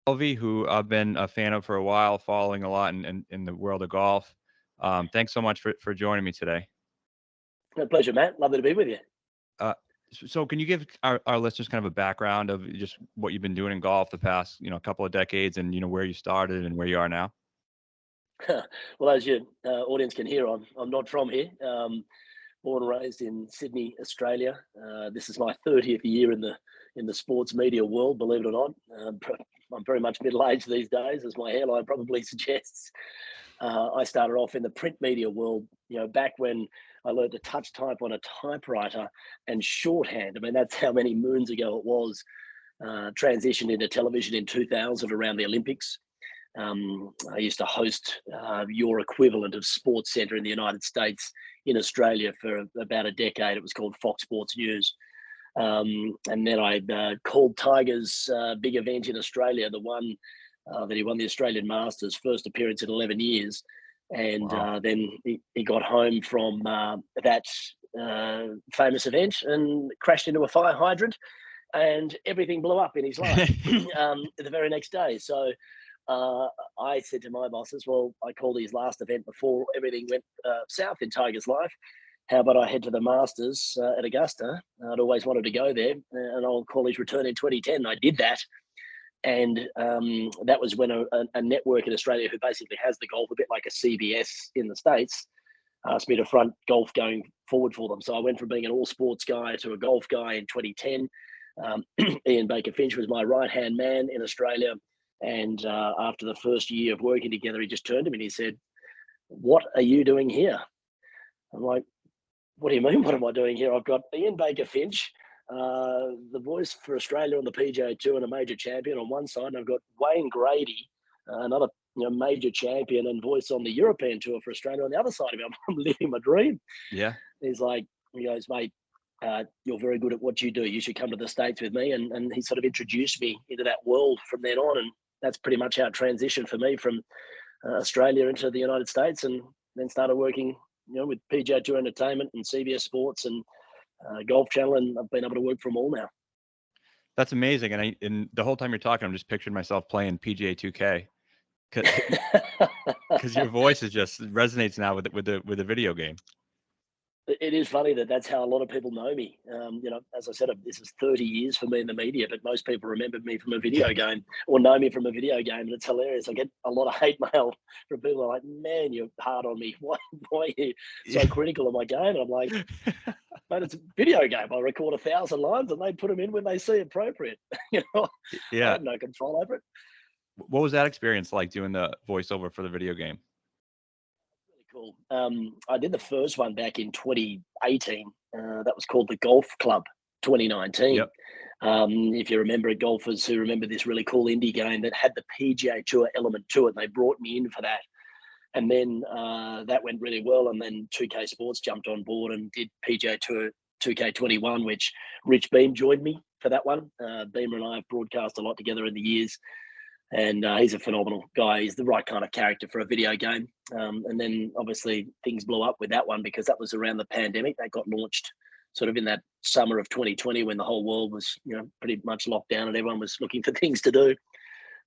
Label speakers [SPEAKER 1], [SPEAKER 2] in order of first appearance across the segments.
[SPEAKER 1] Elvy, who I've been a fan of for a while, following a lot in the world of golf. Thanks so much for joining me today.
[SPEAKER 2] A pleasure, Matt. Lovely to be with you.
[SPEAKER 1] Uh, so can you give our listeners kind of a background of just what you've been doing in golf the past, couple of decades, and where you started and where you are now?
[SPEAKER 2] Well, as your audience can hear, I'm not from here. Born and raised in Sydney, Australia. This is my 30th year in the sports media world. Believe it or not, I'm very much middle aged these days, as my hairline probably suggests. I started off in the print media world, back when I learned to touch type on a typewriter and shorthand. I mean, that's how many moons ago it was. Transitioned into television in 2000 around the Olympics. I used to host your equivalent of Sports Centre in the United States in Australia for about a decade. It was called Fox Sports News. And then I called Tiger's big event in Australia, the one that he won the Australian Masters, first appearance in 11 years. And
[SPEAKER 1] Wow.
[SPEAKER 2] then he got home from that famous event and crashed into a fire hydrant, and everything blew up in his life the very next day. So uh, I said to my bosses, well, I called his last event before everything went south in Tiger's life. How about I head to the Masters at Augusta? I'd always wanted to go there, and I'll call his return in 2010. I did that, and that was when a network in Australia who basically has the golf a bit like a CBS in the States asked me to front golf going forward for them. So I went from being an all sports guy to a golf guy in 2010. Ian Baker Finch was my right hand man in Australia. And after the first year of working together, he just turned to me and he said, "What are you doing here?" I'm like, "What do you mean? What am I doing here? I've got Ian Baker Finch, the voice for Australia on the PGA Tour and a major champion on one side, and I've got Wayne Grady, another major champion and voice on the European Tour for Australia on the other side of me. I'm living my dream."
[SPEAKER 1] Yeah.
[SPEAKER 2] He's like, he goes, "Mate, you're very good at what you do. You should come to the States with me." And he sort of introduced me into that world from then on. And that's pretty much how it transitioned for me from Australia into the United States, and then started working, with PGA Tour Entertainment and CBS Sports and Golf Channel, and I've been able to work from all now.
[SPEAKER 1] That's amazing. And the whole time you're talking, I'm just picturing myself playing PGA 2K because your voice is just resonates now with the video game.
[SPEAKER 2] It is funny that that's how a lot of people know me. As I said, this is 30 years for me in the media, but most people remember me from a video game or know me from a video game, and it's hilarious. I get a lot of hate mail from people who are like, "Man, you're hard on me. Why are you so critical of my game?" And I'm like, "Man, it's a video game. I record 1,000 lines, and they put them in when they see appropriate." I
[SPEAKER 1] Yeah.
[SPEAKER 2] have no control over it.
[SPEAKER 1] What was that experience like doing the voiceover for the video game?
[SPEAKER 2] Really cool. I did the first one back in 2018. That was called the Golf Club 2019.
[SPEAKER 1] Yep.
[SPEAKER 2] If you remember it, golfers who remember this really cool indie game that had the PGA Tour element to it, and they brought me in for that. And then that went really well. And then 2K Sports jumped on board and did PGA Tour 2K21, which Rich Beam joined me for that one. Beamer and I have broadcast a lot together in the years, and he's a phenomenal guy. He's the right kind of character for a video game. And then obviously things blew up with that one because that was around the pandemic. That got launched sort of in that summer of 2020 when the whole world was, pretty much locked down and everyone was looking for things to do.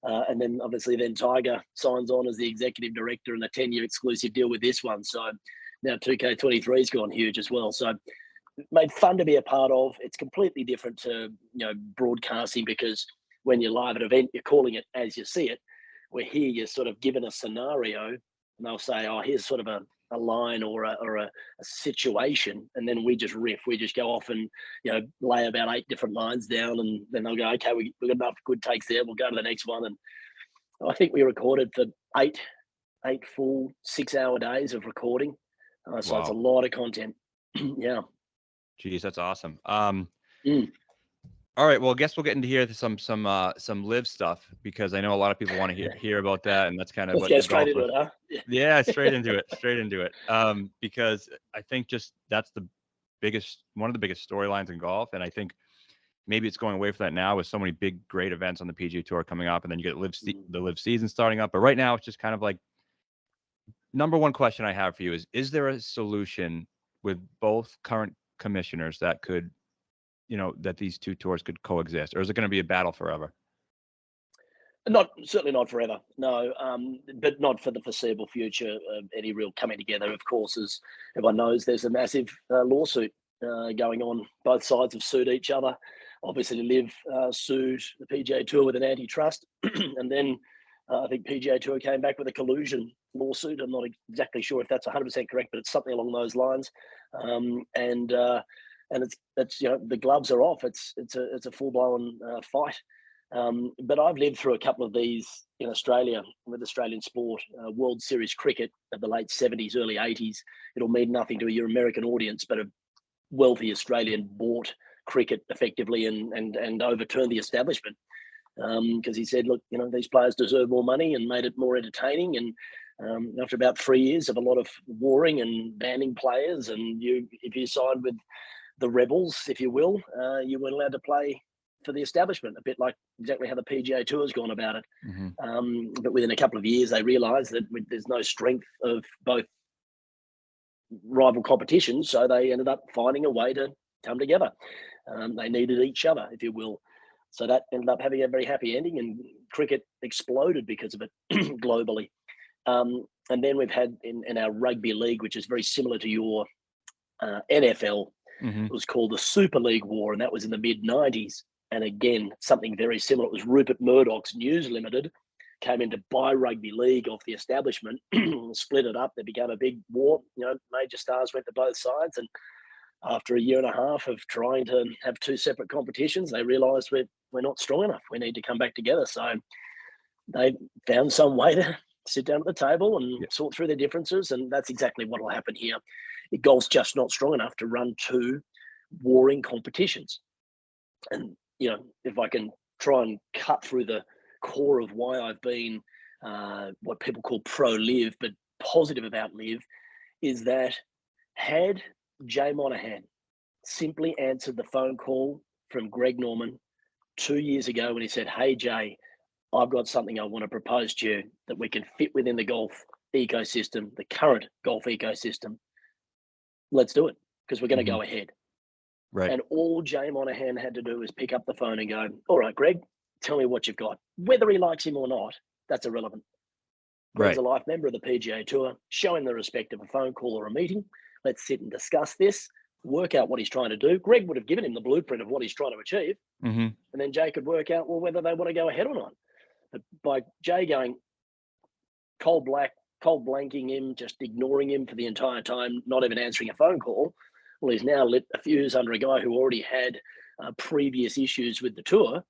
[SPEAKER 2] And then obviously then Tiger signs on as the executive director and a 10-year exclusive deal with this one. So now 2K23 has gone huge as well. So made fun to be a part of. It's completely different to broadcasting, because when you're live at an event, you're calling it as you see it. Where here you're sort of given a scenario, and they'll say, "Oh, here's sort of a line or a situation," and then we just riff. We just go off and lay about 8 different lines down, and then they'll go, "Okay, we've got enough good takes there. We'll go to the next one." And I think we recorded for eight full 6-hour days of recording. So it's a
[SPEAKER 1] Wow.
[SPEAKER 2] lot of content. Yeah.
[SPEAKER 1] Geez, that's awesome.
[SPEAKER 2] Mm.
[SPEAKER 1] All right. Well, I guess we'll get into here some live stuff because I know a lot of people want to hear about that, and that's kind of
[SPEAKER 2] Let's
[SPEAKER 1] what
[SPEAKER 2] go
[SPEAKER 1] the
[SPEAKER 2] straight
[SPEAKER 1] golf
[SPEAKER 2] into
[SPEAKER 1] was.
[SPEAKER 2] it, huh?
[SPEAKER 1] Yeah, straight into it. Straight into it. Because I think just that's one of the biggest storylines in golf, and I think maybe it's going away from that now with so many big, great events on the PGA Tour coming up, and then you get the live season starting up. But right now, it's just kind of like number one question I have for you is there a solution with both current commissioners that could, that these two tours could coexist, or is it going to be a battle forever?
[SPEAKER 2] Certainly not forever. No, but not for the foreseeable future. Any real coming together, of course, as everyone knows, there's a massive lawsuit going on. Both sides have sued each other. Obviously, LIV sued the PGA Tour with an antitrust, and then I think PGA Tour came back with a collusion lawsuit. I'm not exactly sure if that's 100% correct, but it's something along those lines. And it's the gloves are off. It's a full blown fight. But I've lived through a couple of these in Australia with Australian sport, World Series cricket of the late 70s, early 80s. It'll mean nothing to your American audience, but a wealthy Australian bought cricket effectively and overturned the establishment because he said, look, these players deserve more money, and made it more entertaining. And after about 3 years of a lot of warring and banning players, and if you signed with the rebels, if you will, you weren't allowed to play for the establishment, a bit like exactly how the PGA Tour has gone about it.
[SPEAKER 1] Mm-hmm.
[SPEAKER 2] But within a couple of years, they realised that there's no strength of both rival competitions, so they ended up finding a way to come together. They needed each other, if you will. So that ended up having a very happy ending, and cricket exploded because of it globally. And then we've had in our rugby league, which is very similar to your NFL,
[SPEAKER 1] Mm-hmm.
[SPEAKER 2] it was called the Super League War, and that was in the mid-90s. And again, something very similar. It was Rupert Murdoch's News Limited came in to buy rugby league off the establishment, split it up. There became a big war. Major stars went to both sides, and after a year and a half of trying to have two separate competitions, they realised we're not strong enough. We need to come back together. So they found some way to sit down at the table and sort through their differences, and that's exactly what will happen here. Golf's just not strong enough to run two warring competitions. And if I can try and cut through the core of why I've been what people call pro-LIV, but positive about LIV, is that had Jay Monahan simply answered the phone call from Greg Norman 2 years ago when he said, hey, Jay, I've got something I want to propose to you that we can fit within the golf ecosystem, the current golf ecosystem, let's do it, because we're going to go ahead.
[SPEAKER 1] Right.
[SPEAKER 2] And all Jay Monahan had to do was pick up the phone and go, all right, Greg, tell me what you've got. Whether he likes him or not, that's irrelevant. Greg's a life member of the PGA Tour. Show him the respect of a phone call or a meeting. Let's sit and discuss this, work out what he's trying to do. Greg would have given him the blueprint of what he's trying to achieve.
[SPEAKER 1] Mm-hmm.
[SPEAKER 2] And then Jay could work out, well, whether they want to go ahead or not. But by Jay going cold blanking him, just ignoring him for the entire time, not even answering a phone call, well, he's now lit a fuse under a guy who already had previous issues with the tour.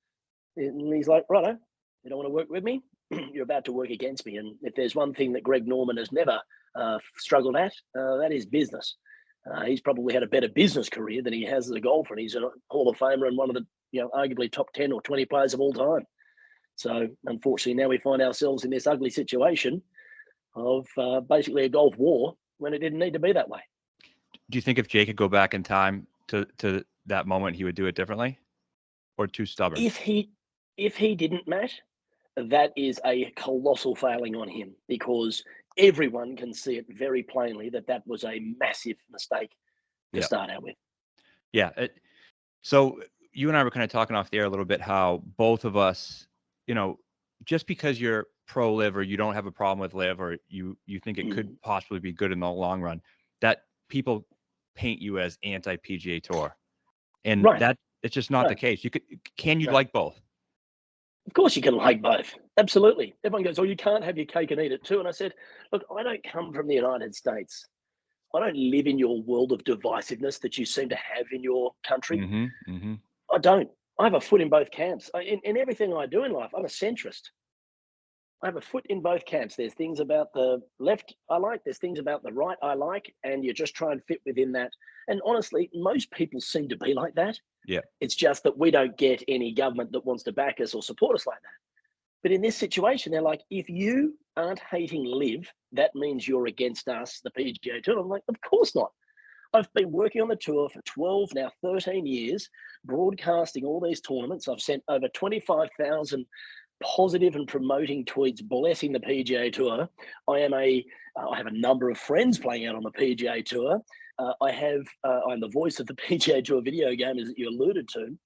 [SPEAKER 2] And he's like, righto, you don't want to work with me? You're about to work against me. And if there's one thing that Greg Norman has never struggled at, that is business. He's probably had a better business career than he has as a golfer. And he's a Hall of Famer and one of the, arguably top 10 or 20 players of all time. So unfortunately, now we find ourselves in this ugly situation of basically a golf war when it didn't need to be that way.
[SPEAKER 1] Do you think if Jay could go back in time to that moment, he would do it differently, or too stubborn?
[SPEAKER 2] If he didn't, Matt, that is a colossal failing on him, because everyone can see it very plainly that was a massive mistake to start out with.
[SPEAKER 1] Yeah. So you and I were kind of talking off the air a little bit how both of us, just because you're pro-LIV or you don't have a problem with LIV or you think it could possibly be good in the long run, that people paint you as anti-PGA Tour. And that it's just not the case. Can you like both?
[SPEAKER 2] Of course you can like both. Absolutely. Everyone goes, oh, you can't have your cake and eat it too. And I said, look, I don't come from the United States. I don't live in your world of divisiveness that you seem to have in your country.
[SPEAKER 1] Mm-hmm, mm-hmm.
[SPEAKER 2] I don't. I have a foot in both camps. In everything I do in life, I'm a centrist. I have a foot in both camps. There's things about the left I like, there's things about the right I like, and you just try and fit within that. And honestly, most people seem to be like that.
[SPEAKER 1] Yeah.
[SPEAKER 2] It's just that we don't get any government that wants to back us or support us like that. But in this situation, they're like, if you aren't hating LIV, that means you're against us, the PGA Tour. I'm like, of course not. I've been working on the tour for 12, now 13 years, broadcasting all these tournaments. I've sent over 25,000 positive and promoting tweets blessing the PGA Tour. I have a number of friends playing out on the PGA Tour. I'm the voice of the PGA Tour video game, as you alluded to.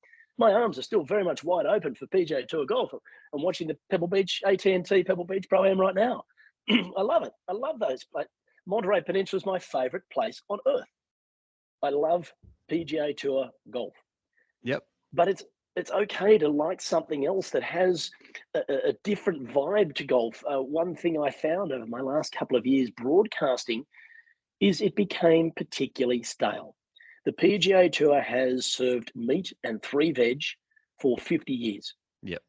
[SPEAKER 2] my arms are still very much wide open for PGA Tour golf. I'm watching the Pebble Beach, AT&T Pebble Beach Pro-Am right now. I love it. I love those. But Monterey Peninsula is my favorite place on earth. I love PGA Tour golf.
[SPEAKER 1] Yep.
[SPEAKER 2] But it's okay to like something else that has a different vibe to golf. One thing I found over my last couple of years broadcasting is it became particularly stale. The PGA Tour has served meat and 3 veg for 50 years.
[SPEAKER 1] Yep.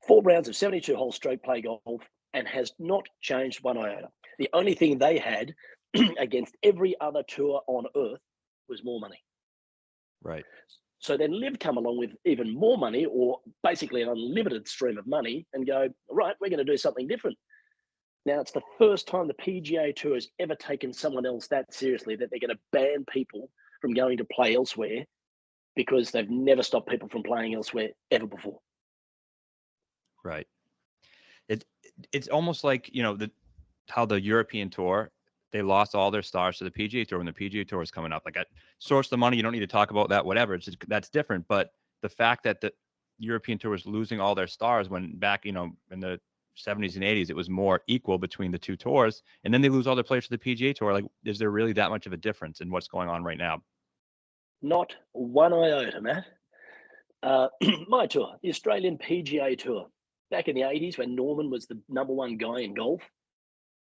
[SPEAKER 2] 4 rounds of 72 hole stroke play golf and has not changed one iota. The only thing they had against every other tour on earth was more money.
[SPEAKER 1] Right.
[SPEAKER 2] So then LIV come along with even more money, or basically an unlimited stream of money, and go, right, we're going to do something different. Now, it's the first time the PGA Tour has ever taken someone else that seriously, that they're going to ban people from going to play elsewhere because they've never stopped people from playing elsewhere ever before.
[SPEAKER 1] Right. It's almost like, how the European Tour, they lost all their stars to the PGA Tour when the PGA Tour is coming up. Like, at source the money, you don't need to talk about that, whatever. That's different. But the fact that the European Tour was losing all their stars when back, in the 70s and 80s, it was more equal between the two tours, and then they lose all their players to the PGA Tour. Like, is there really that much of a difference in what's going on right now?
[SPEAKER 2] Not one iota, Matt. My tour, the Australian PGA Tour, back in the 80s when Norman was the number 1 guy in golf,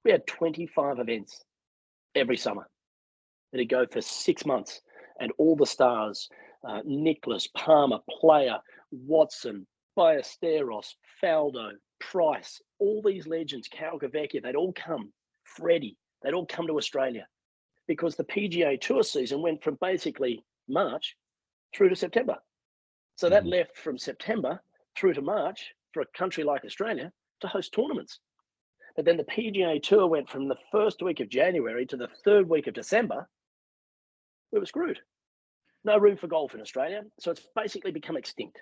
[SPEAKER 2] we had 25 events every summer. It'd go for 6 months, and all the stars, Nicholas, Palmer, Player, Watson, Ballesteros, Faldo, Price, all these legends, Calcavecchia, they'd all come, Freddie, they'd all come to Australia, because the PGA Tour season went from basically March through to September. So that left from September through to March for a country like Australia to host tournaments. But then the PGA Tour went from the first week of January to the 3rd week of December. We were screwed. No room for golf in Australia. So it's basically become extinct.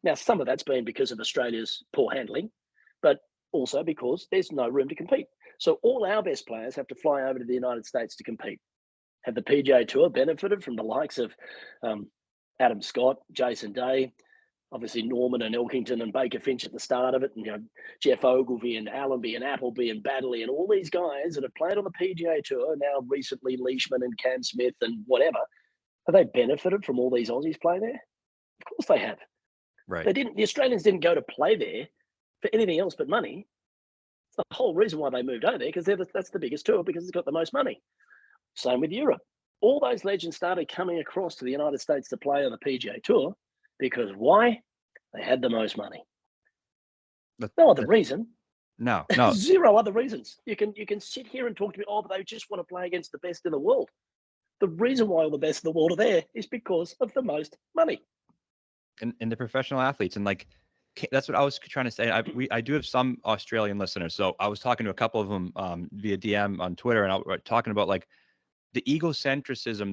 [SPEAKER 2] Now, some of that's been because of Australia's poor handling, but also because there's no room to compete. So all our best players have to fly over to the United States to compete. Have the PGA Tour benefited from the likes of Adam Scott, Jason Day, obviously Norman and Elkington and Baker Finch at the start of it, and Jeff Ogilvy and Allenby and Appleby and Baddeley and all these guys that have played on the PGA Tour, now recently Leishman and Cam Smith and whatever, have they benefited from all these Aussies playing there? Of course they have.
[SPEAKER 1] Right.
[SPEAKER 2] They didn't. The Australians didn't go to play there for anything else but money. It's the whole reason why they moved over there, because that's the biggest tour, because it's got the most money. Same with Europe. All those legends started coming across to the United States to play on the PGA Tour because why? They had the most money. No other reason.
[SPEAKER 1] No.
[SPEAKER 2] Zero other reasons. You can sit here and talk to me, but they just want to play against the best in the world. The reason why all the best in the world are there is because of the most money.
[SPEAKER 1] And the professional athletes, and like, that's what I was trying to say. I do have some Australian listeners, so I was talking to a couple of them via DM on Twitter, and I was talking about like the egocentrism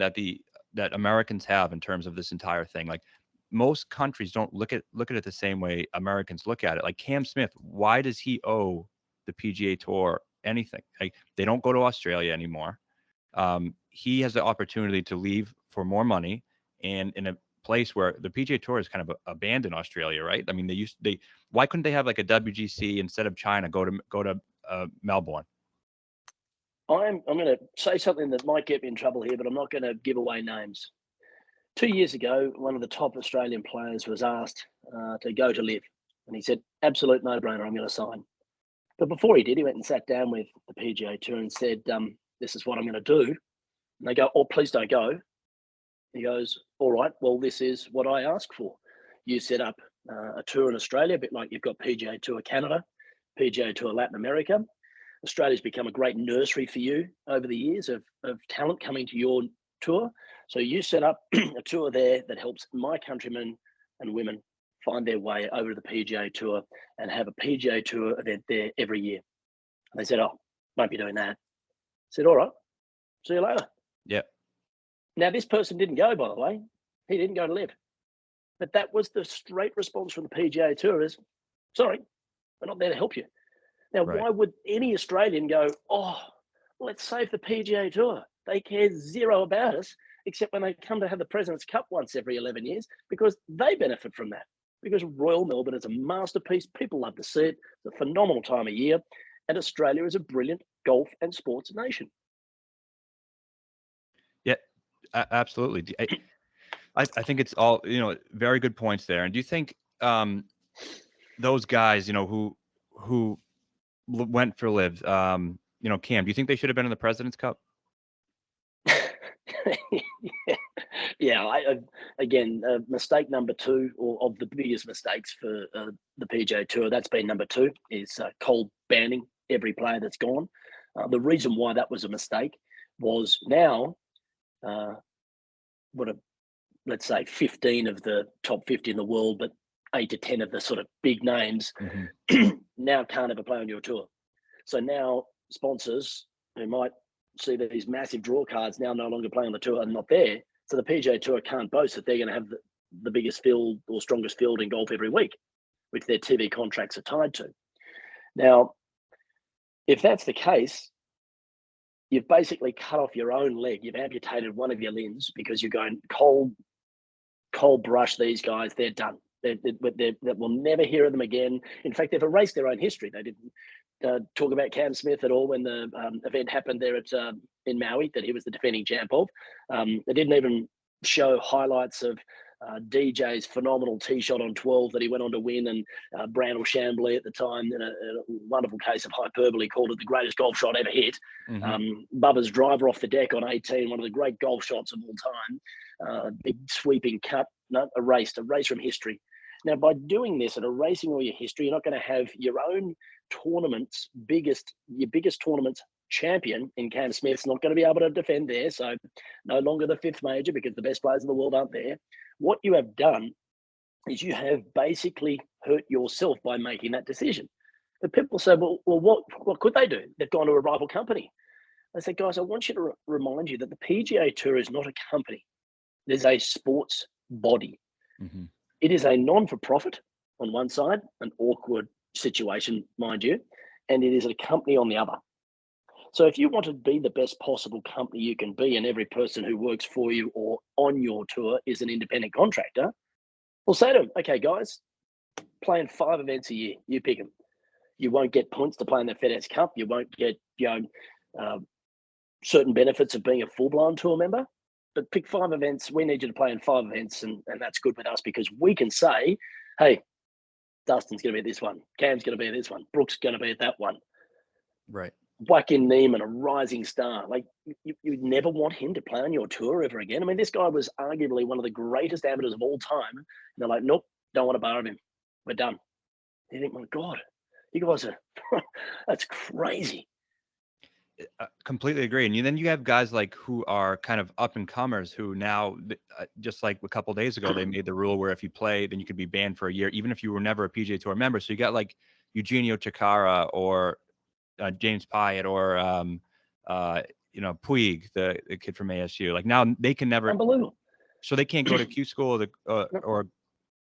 [SPEAKER 1] that Americans have in terms of this entire thing. Like, most countries don't look at it the same way Americans look at it. Like Cam Smith, why does he owe the PGA Tour anything? Like, they don't go to Australia anymore. He has the opportunity to leave for more money, and in a place where the PGA Tour is kind of abandoned Australia, right? I mean, why couldn't they have like a WGC instead of China go to Melbourne?
[SPEAKER 2] I'm going to say something that might get me in trouble here, but I'm not going to give away names. 2 years ago, one of the top Australian players was asked to go to LIV, and he said, absolute no-brainer, I'm going to sign. But before he did, he went and sat down with the PGA Tour and said, this is what I'm going to do. And they go, oh, please don't go. He goes, all right, well, this is what I asked for. You set up a tour in Australia, a bit like you've got PGA Tour Canada, PGA Tour Latin America. Australia's become a great nursery for you over the years of talent coming to your tour. So you set up a tour there that helps my countrymen and women find their way over to the PGA Tour and have a PGA Tour event there every year. And they said, oh, won't be doing that. I said, all right, see you later.
[SPEAKER 1] Yeah.
[SPEAKER 2] Now, this person didn't go, by the way. He didn't go to LIV. But that was the straight response from the PGA Tour is, sorry, we're not there to help you. Now,
[SPEAKER 1] right.
[SPEAKER 2] Why would any Australian go, oh, let's save the PGA Tour? They care zero about us. except when they come to have the President's Cup once every 11 years, because they benefit from that. Because Royal Melbourne is a masterpiece. People love to see it. It's a phenomenal time of year. And Australia is a brilliant golf and sports nation.
[SPEAKER 1] Yeah, absolutely. I think it's all, very good points there. And do you think those guys, who went for LIV, Cam, do you think they should have been in the President's Cup?
[SPEAKER 2] Again, mistake number 2, or of the biggest mistakes for the PGA Tour, that's been number 2, is cold banning every player that's gone. The reason why that was a mistake was now, let's say 15 of the top 50 in the world, but 8 to 10 of the sort of big names now can't ever play on your tour. So now sponsors who might see that these massive draw cards now no longer play on the tour are not there. So the PGA Tour can't boast that they're going to have the biggest field or strongest field in golf every week, which their TV contracts are tied to. Now, if that's the case, you've basically cut off your own leg. You've amputated one of your limbs because you're going cold brush these guys. They're done. We'll never hear of them again. In fact, they've erased their own history. They didn't talk about Cam Smith at all when the event happened there at in Maui that he was the defending champ of. They didn't even show highlights of DJ's phenomenal tee shot on 12 that he went on to win, and Brandel Chambly at the time, in a wonderful case of hyperbole, called it the greatest golf shot ever hit. Bubba's driver off the deck on 18, one of the great golf shots of all time. Big sweeping cut, erased from history. Now, by doing this and erasing all your history, you're not going to have your own tournament's your biggest tournament's champion in Cam Smith's not going to be able to defend there. So no longer the 5th major because the best players in the world aren't there. What you have done is you have basically hurt yourself by making that decision. But people say, well, what could they do? They've gone to a rival company. I say, guys, I want you to remind you that the PGA Tour is not a company. There's a sports body. It is a non-for-profit on one side, an awkward situation, mind you, and it is a company on the other. So if you want to be the best possible company you can be, and every person who works for you or on your tour is an independent contractor, we'll say to them, okay, guys, playing 5 events a year, you pick them. You won't get points to play in the FedEx Cup. You won't get certain benefits of being a full-blown tour member. But pick 5 events. We need you to play in 5 events, and that's good with us because we can say, hey, Dustin's going to be at this one. Cam's going to be at this one. Brooks going to be at that one.
[SPEAKER 1] Right.
[SPEAKER 2] Joaquin Neiman, a rising star. Like, you'd never want him to play on your tour ever again. I mean, this guy was arguably one of the greatest amateurs of all time. And they're like, nope, don't want to borrow him. We're done. You think, my God, you guys are, that's crazy.
[SPEAKER 1] Completely agree. And then you have guys like who are kind of up and comers who now, just like a couple of days ago, they made the rule where if you play, then you could be banned for a year, even if you were never a PGA Tour member. So you got like Eugenio Chacarra or James Pyatt or Puig, the kid from ASU. Like now they can never.
[SPEAKER 2] Unbelievable.
[SPEAKER 1] So they can't go to Q school or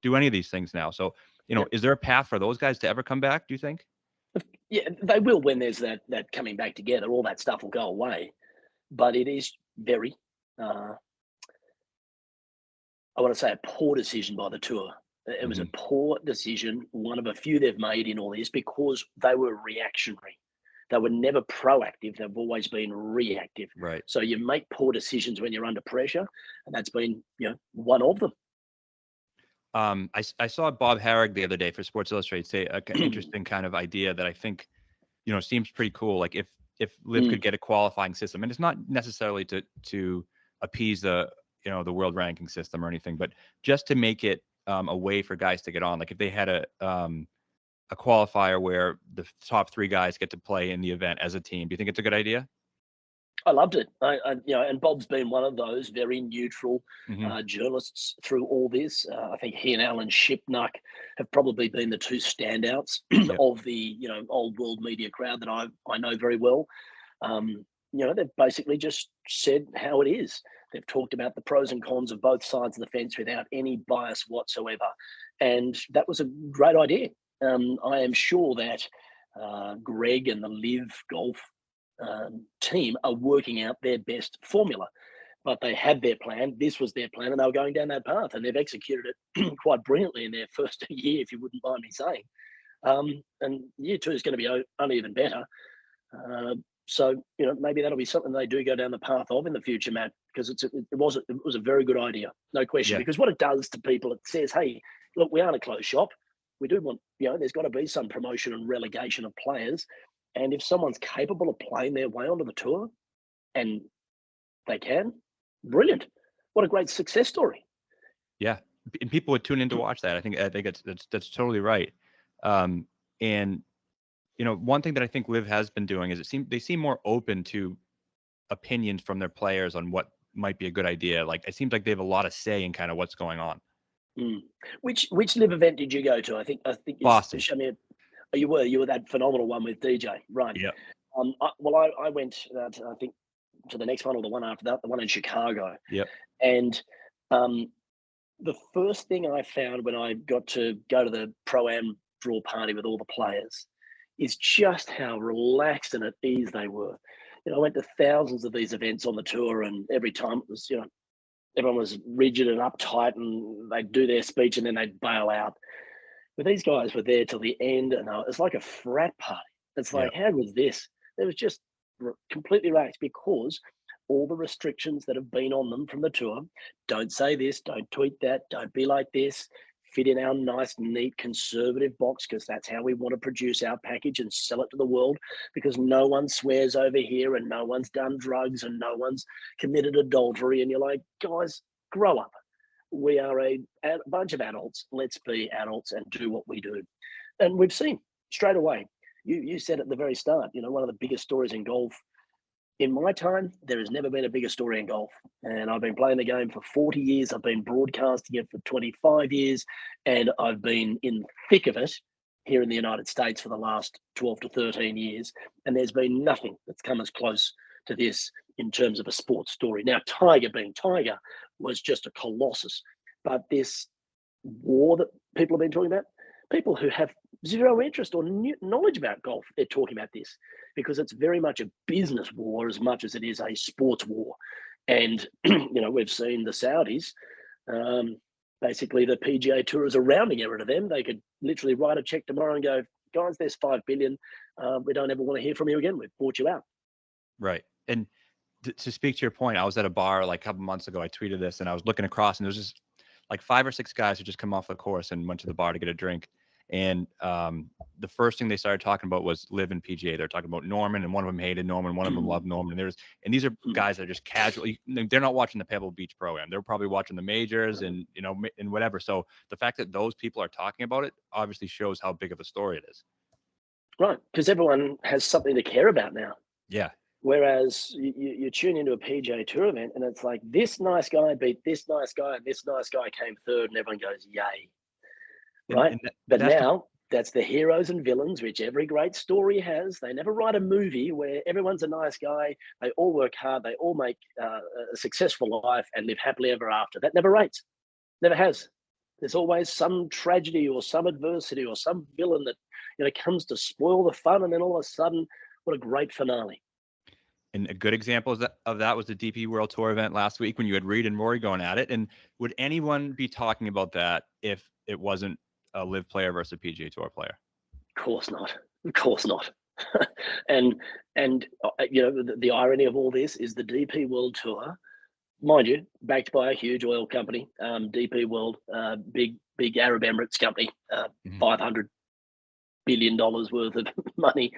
[SPEAKER 1] do any of these things now. So is there a path for those guys to ever come back? Do you think?
[SPEAKER 2] Yeah, they will when there's that coming back together. All that stuff will go away, but it is very, I want to say, a poor decision by the tour. It was a poor decision, one of a few they've made in all this, because they were reactionary. They were never proactive. They've always been reactive.
[SPEAKER 1] Right.
[SPEAKER 2] So you make poor decisions when you're under pressure, and that's been one of them.
[SPEAKER 1] I saw Bob Harrig the other day for Sports Illustrated say an interesting kind of idea that I think, seems pretty cool. Like if LIV could get a qualifying system, and it's not necessarily to appease the world ranking system or anything, but just to make it a way for guys to get on. Like if they had a qualifier where the top 3 guys get to play in the event as a team. Do you think it's a good idea?
[SPEAKER 2] I loved it. And Bob's been one of those very neutral journalists through all this. I think he and Alan Shipnuck have probably been the 2 standouts of the old world media crowd that I know very well. They've basically just said how it is. They've talked about the pros and cons of both sides of the fence without any bias whatsoever, and that was a great idea. I am sure that Greg and the LIV Golf team are working out their best formula. but they had their plan. This was their plan, and they were going down that path, and they've executed it quite brilliantly in their first year, if you wouldn't mind me saying. And year 2 is going to be only even better. So maybe that'll be something they do go down the path of in the future, Matt, because it was a very good idea, no question.
[SPEAKER 1] Yeah.
[SPEAKER 2] Because what it does to people, it says, hey, look, we aren't a closed shop. We do want, there's got to be some promotion and relegation of players, and if someone's capable of playing their way onto the tour, and they can, brilliant. What a great success story.
[SPEAKER 1] Yeah, and people would tune in to watch that. I think that's totally right. And one thing that I think LIV has been doing is they seem more open to opinions from their players on what might be a good idea. Like, it seems like they have a lot of say in kind of what's going on.
[SPEAKER 2] Which LIV event did you go to? I think
[SPEAKER 1] Boston.
[SPEAKER 2] You were that phenomenal one with DJ, right?
[SPEAKER 1] Yeah.
[SPEAKER 2] I went I think to the next one or the one after that, the one in Chicago.
[SPEAKER 1] Yep.
[SPEAKER 2] And the first thing I found when I got to go to the Pro-Am draw party with all the players is just how relaxed and at ease they were. I went to thousands of these events on the tour, and every time it was, everyone was rigid and uptight, and they'd do their speech and then they'd bail out. But these guys were there till the end, and it's like a frat party. It's like, how was this? It was just completely relaxed, because all the restrictions that have been on them from the tour, don't say this, don't tweet that, don't be like this, fit in our nice, neat, conservative box, because that's how we want to produce our package and sell it to the world, because no one swears over here and no one's done drugs and no one's committed adultery. And you're like, guys, grow up. We are a bunch of adults. Let's be adults and do what we do. And we've seen straight away, you said at the very start, one of the biggest stories in golf in my time, there has never been a bigger story in golf. And I've been playing the game for 40 years. I've been broadcasting it for 25 years. And I've been in the thick of it here in the United States for the last 12 to 13 years. And there's been nothing that's come as close to this in terms of a sports story. Now, Tiger being Tiger was just a colossus. But this war that people have been talking about, people who have zero interest or knowledge about golf, they're talking about this, because it's very much a business war as much as it is a sports war. And we've seen the Saudis, basically the PGA Tour is a rounding error to them. They could literally write a check tomorrow and go, guys, there's $5 billion. We don't ever want to hear from you again. We've bought you out.
[SPEAKER 1] Right. And to speak to your point, I was at a bar like a couple months ago. I tweeted this, and I was looking across, and there was just like 5 or 6 guys who just come off the course and went to the bar to get a drink. And the first thing they started talking about was LIV and PGA. They're talking about Norman, and one of them hated Norman, one of them loved Norman. And these are guys that are just casually, they're not watching the Pebble Beach Pro-Am. They're probably watching the majors and and whatever. So the fact that those people are talking about it obviously shows how big of a story it is.
[SPEAKER 2] Right, because everyone has something to care about now.
[SPEAKER 1] Yeah.
[SPEAKER 2] Whereas you tune into a PGA Tour event and it's like, this nice guy beat this nice guy and this nice guy came third, and everyone goes, yay. Right? But now that's the heroes and villains, which every great story has. They never write a movie where everyone's a nice guy, they all work hard, they all make a successful life and live happily ever after. That never rates. Never has. There's always some tragedy or some adversity or some villain that comes to spoil the fun, and then all of a sudden, what a great finale.
[SPEAKER 1] And a good example of that was the DP World Tour event last week when you had Reed and Rory going at it. And would anyone be talking about that if it wasn't a LIV player versus a PGA Tour player?
[SPEAKER 2] Of course not. Of course not. and the irony of all this is the DP World Tour, mind you, backed by a huge oil company, DP World, big Arab Emirates company, $500 billion worth of money,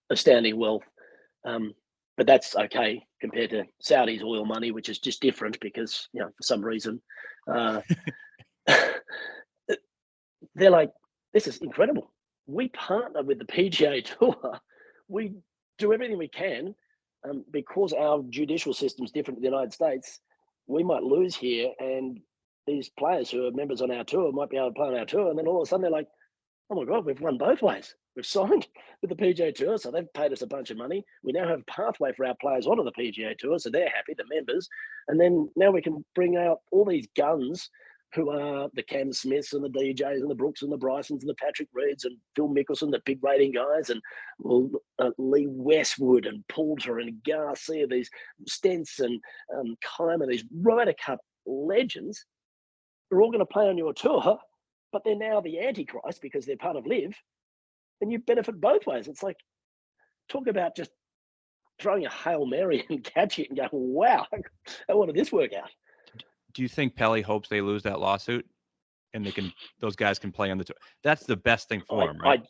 [SPEAKER 2] astounding wealth. But that's okay compared to Saudi's oil money, which is just different because, for some reason, they're like, this is incredible. We partner with the PGA Tour. We do everything we can because our judicial system is different in the United States. We might lose here, and these players who are members on our tour might be able to play on our tour. And then all of a sudden they're like, oh my God, we've won both ways. We've signed with the PGA Tour, so they've paid us a bunch of money. We now have a pathway for our players onto the PGA Tour, so they're happy, the members. And then now we can bring out all these guns who are the Cam Smiths and the DJs and the Brooks and the Brysons and the Patrick Reeds and Phil Mickelson, the big rating guys, and Lee Westwood and Poulter and Garcia, these Stents and Keimer, these Ryder Cup legends, are all going to play on your tour, but they're now the Antichrist because they're part of LIV, and you benefit both ways. It's like, talk about just throwing a Hail Mary and catch it and go, wow, how did this work out?
[SPEAKER 1] Do you think Pelly hopes they lose that lawsuit and those guys can play on the tour? That's the best thing for him, right?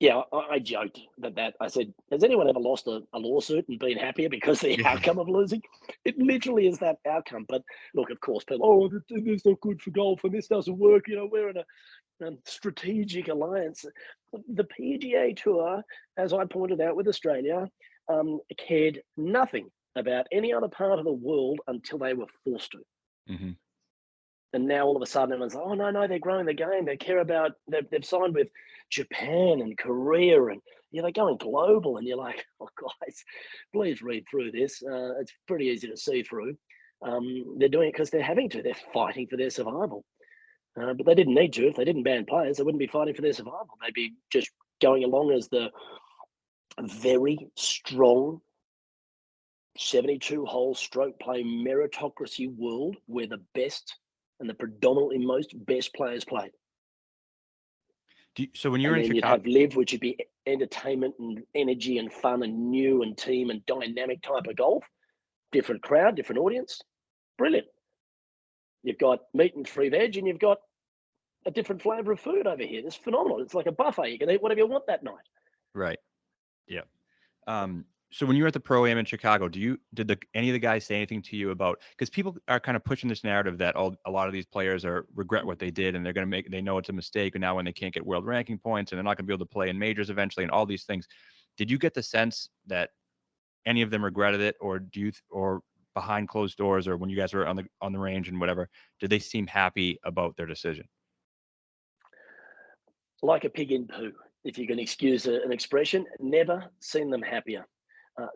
[SPEAKER 2] I joked that I said, has anyone ever lost a lawsuit and been happier because the outcome of losing? It literally is that outcome. But look, of course, people, this is not good for golf and this doesn't work. We're in a strategic alliance. The PGA Tour, as I pointed out with Australia, cared nothing about any other part of the world until they were forced to.
[SPEAKER 1] Mm-hmm.
[SPEAKER 2] And now all of a sudden everyone's like, oh, no, they're growing the game. They care about, they've signed with Japan and Korea and they're going global. And you're like, oh, guys, please read through this. It's pretty easy to see through. They're doing it because they're having to. They're fighting for their survival. But they didn't need to. If they didn't ban players, they wouldn't be fighting for their survival. They'd be just going along as the very strong 72-hole stroke play meritocracy world where the best and the predominantly most best players played.
[SPEAKER 1] So when you're in Chicago,
[SPEAKER 2] you'd have LIV, which would be entertainment and energy and fun and new and team and dynamic type of golf, different crowd, different audience, brilliant. You've got meat and free veg, and you've got a different flavor of food over here. It's phenomenal. It's like a buffet. You can eat whatever you want that night.
[SPEAKER 1] Right. Yeah. So when you were at the Pro-Am in Chicago, did any of the guys say anything to you about, because people are kind of pushing this narrative that a lot of these players regret what they did and they know it's a mistake, and now when they can't get world ranking points and they're not going to be able to play in majors eventually and all these things. Did you get the sense that any of them regretted it, or or behind closed doors, or when you guys were on the range and whatever, did they seem happy about their decision?
[SPEAKER 2] Like a pig in poo, if you can excuse an expression, never seen them happier.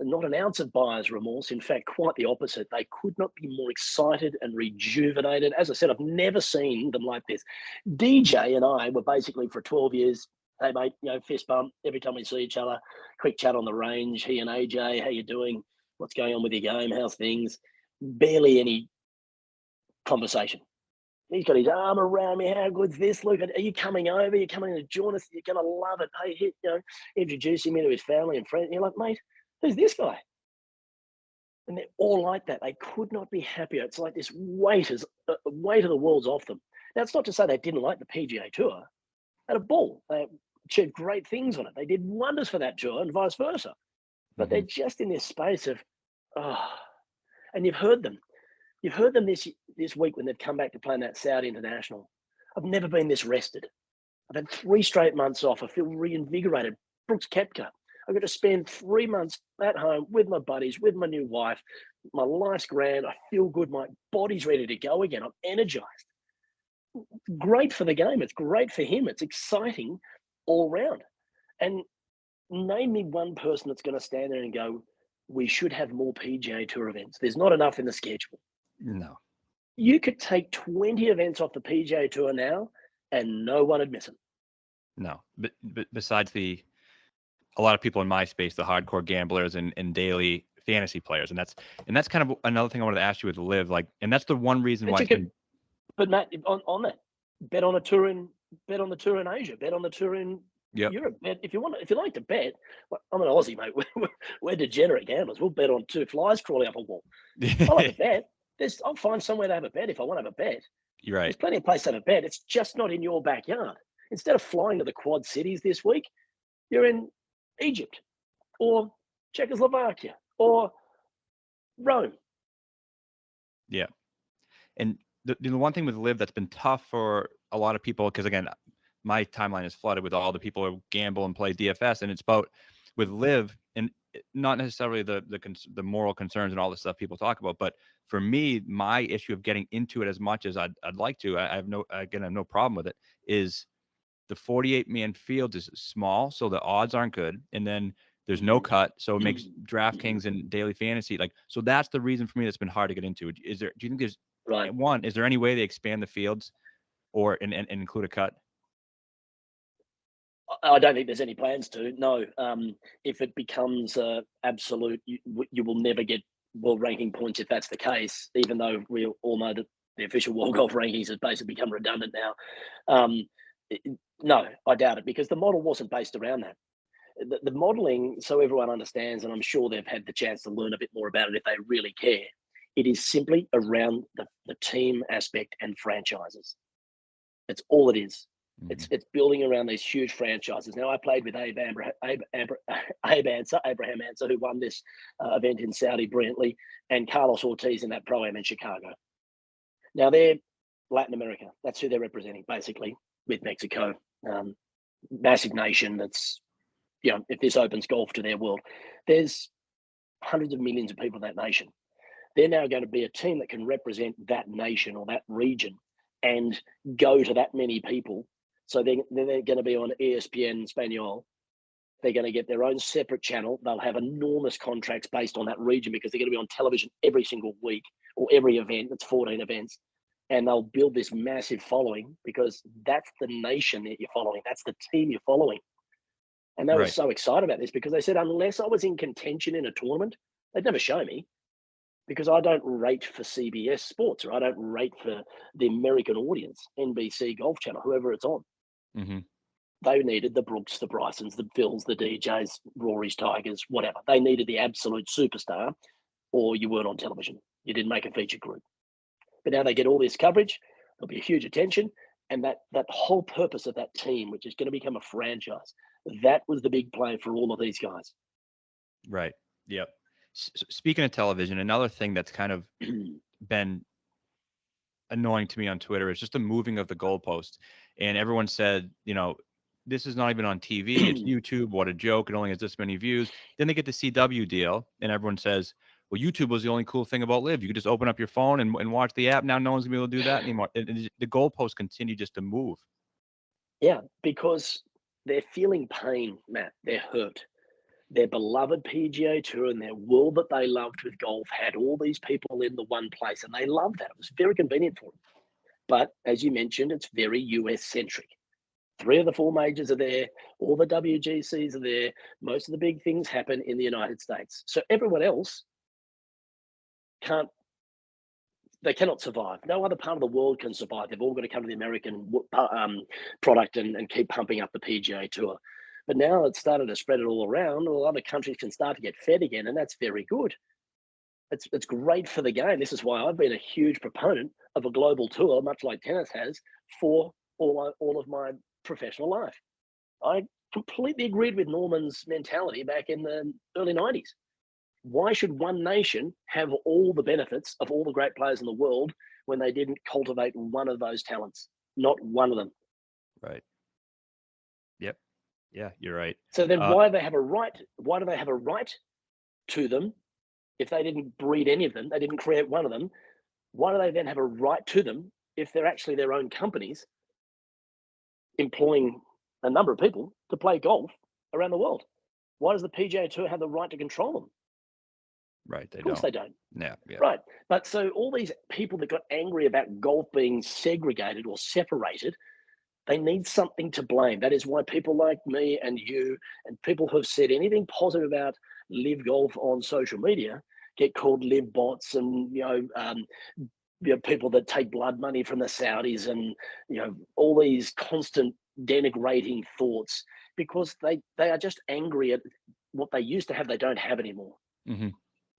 [SPEAKER 2] Not an ounce of buyer's remorse. In fact, quite the opposite. They could not be more excited and rejuvenated. As I said, I've never seen them like this. DJ and I were basically for 12 years, hey mate, fist bump every time we see each other, quick chat on the range. He and AJ, how you doing? What's going on with your game? How's things? Barely any conversation. He's got his arm around me. How good's this? Look, are you coming over? Are you coming to join us? You're going to love it. Hey, introduce him into his family and friends. And you're like, mate, who's this guy? And they're all like that. They could not be happier. It's like this weight of the world's off them. Now, it's not to say they didn't like the PGA Tour. They had a ball. They achieved great things on it. They did wonders for that tour and vice versa. But they're just in this space of, and you've heard them. You've heard them this week when they've come back to play in that Saudi International. I've never been this rested. I've had 3 straight months off. I feel reinvigorated. Brooks Koepka. I got to spend 3 months at home with my buddies, with my new wife. My life's grand. I feel good. My body's ready to go again. I'm energized. Great for the game. It's great for him. It's exciting all round. And name me one person that's going to stand there and go, we should have more PGA Tour events. There's not enough in the schedule.
[SPEAKER 1] No.
[SPEAKER 2] You could take 20 events off the PGA Tour now and no one would miss them.
[SPEAKER 1] No. But besides a lot of people in my space, the hardcore gamblers and daily fantasy players. And that's kind of another thing I wanted to ask you with LIV. And that's the one reason why.
[SPEAKER 2] But Matt, on that, bet on the tour in Asia, bet on the tour in Europe. Bet if you like to bet. Well, I'm an Aussie, mate. We're degenerate gamblers. We'll bet on 2 flies crawling up a wall. I like to bet. I'll find somewhere to have a bet if I want to have a bet.
[SPEAKER 1] You're right.
[SPEAKER 2] There's plenty of places to have a bet. It's just not in your backyard. Instead of flying to the Quad Cities this week, you're in Egypt or Czechoslovakia or Rome.
[SPEAKER 1] Yeah. And the one thing with LIV that's been tough for a lot of people, because again, my timeline is flooded with all the people who gamble and play DFS, and it's about with LIV, and not necessarily the moral concerns and all the stuff people talk about, but for me, my issue of getting into it as much as I'd like to, I have no problem with it, is the 48-man field is small, so the odds aren't good, and then there's no cut, so it makes DraftKings and daily fantasy so that's the reason for me that's been hard to get into. Do you think there's is there any way they expand the fields or and include a cut?
[SPEAKER 2] I don't think there's any plans to. No, if it becomes absolute, you will never get world ranking points if that's the case. Even though we all know that the official world golf rankings has basically become redundant now. No, I doubt it, because the model wasn't based around that. The modeling, so everyone understands, and I'm sure they've had the chance to learn a bit more about it if they really care. It is simply around the team aspect and franchises. That's all it is.
[SPEAKER 1] Mhm.
[SPEAKER 2] It's building around these huge franchises. Now, I played with Abraham Answer, who won this event in Saudi brilliantly, and Carlos Ortiz in that Pro-Am in Chicago. Now, they're Latin America. That's who they're representing, basically, with Mexico. Massive nation that's, if this opens golf to their world, there's hundreds of millions of people in that nation. They're now going to be a team that can represent that nation or that region and go to that many people. So they're going to be on ESPN Espanol. They're going to get their own separate channel. They'll have enormous contracts based on that region because they're going to be on television every single week or every event. That's 14 events. And they'll build this massive following because that's the nation that you're following. That's the team you're following. And they were so excited about this because they said, unless I was in contention in a tournament, they'd never show me, because I don't rate for CBS Sports, or I don't rate for the American audience, NBC Golf Channel, whoever it's on.
[SPEAKER 1] Mm-hmm.
[SPEAKER 2] They needed the Brooks, the Brysons, the Phils, the DJs, Rory's, Tigers, whatever. They needed the absolute superstar, or you weren't on television. You didn't make a feature group. But now they get all this coverage. There'll be a huge attention. And that whole purpose of that team, which is going to become a franchise, that was the big play for all of these guys.
[SPEAKER 1] Right. Yep. Speaking of television, another thing that's kind of been annoying to me on Twitter is just the moving of the goalpost. And everyone said, this is not even on TV. It's YouTube. What a joke. It only has this many views. Then they get the CW deal, and everyone says, well, YouTube was the only cool thing about LIV. You could just open up your phone and watch the app. Now no one's going to be able to do that anymore. And the goalposts continue just to move.
[SPEAKER 2] Yeah, because they're feeling pain, Matt. They're hurt. Their beloved PGA Tour and their world that they loved with golf had all these people in the one place, and they loved that. It was very convenient for them. But as you mentioned, it's very US centric. 3 of the 4 majors are there. All the WGCs are there. Most of the big things happen in the United States. So everyone else cannot survive. No other part of the world can survive. They've all got to come to the American product and keep pumping up the PGA Tour. But now it's started to spread it all around. All other countries can start to get fed again, and that's very good. It's great for the game. This is why I've been a huge proponent of a global tour, much like tennis has, for all of my professional life. I completely agreed with Norman's mentality back in the early 90s. Why should one nation have all the benefits of all the great players in the world when they didn't cultivate one of those talents? Not one of them.
[SPEAKER 1] Right. Yep. Yeah, you're right.
[SPEAKER 2] So then why do they have a right? Why do they have a right to them if they didn't breed any of them? They didn't create one of them. Why do they then have a right to them if they're actually their own companies employing a number of people to play golf around the world? Why does the PGA Tour have the right to control them?
[SPEAKER 1] Right.
[SPEAKER 2] Of course they don't.
[SPEAKER 1] Yeah.
[SPEAKER 2] Right. But so all these people that got angry about golf being segregated or separated, they need something to blame. That is why people like me and you and people who have said anything positive about LIV Golf on social media get called LIV bots and, people that take blood money from the Saudis and, all these constant denigrating thoughts, because they are just angry at what they used to have, they don't have anymore.
[SPEAKER 1] Mm-hmm.